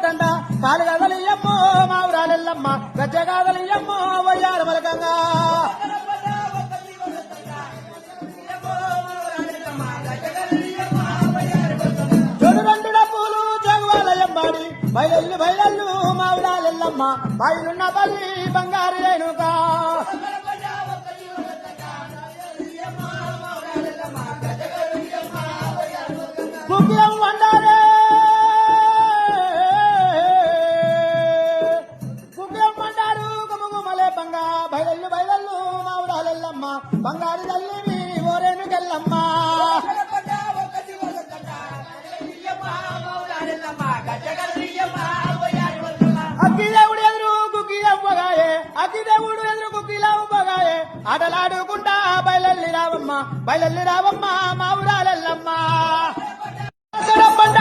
తండ కాలు కదలియమ్మో మావురాలెల్లమ్మ గజ్జ కాదలియమ్మో వయ్యారు మలకంగా చెడు రెండు డబ్బులు జగవాలయ్యమ్మాడి బయలెల్లు మావురాలెల్లమ్మ బయలున్న తల్లి బంగారు రేణుగా కుక్కిలం వండారే కుక్కిలం వండారు గుమగుమలే బంగా బయలెల్లు మావురాలెల్లమ్మ బంగారు తల్లివి ఓరేనుకెళ్ళమ్మ అగ్గిదేవుడు ఎదురు కుక్కిలవ్వగాయే అగ్గిదేవుడు ఎదురు కుక్కిలవ్వగాయే ఆటలాడుకుంటా బయలెల్లి రావమ్మ మావురాలెల్ల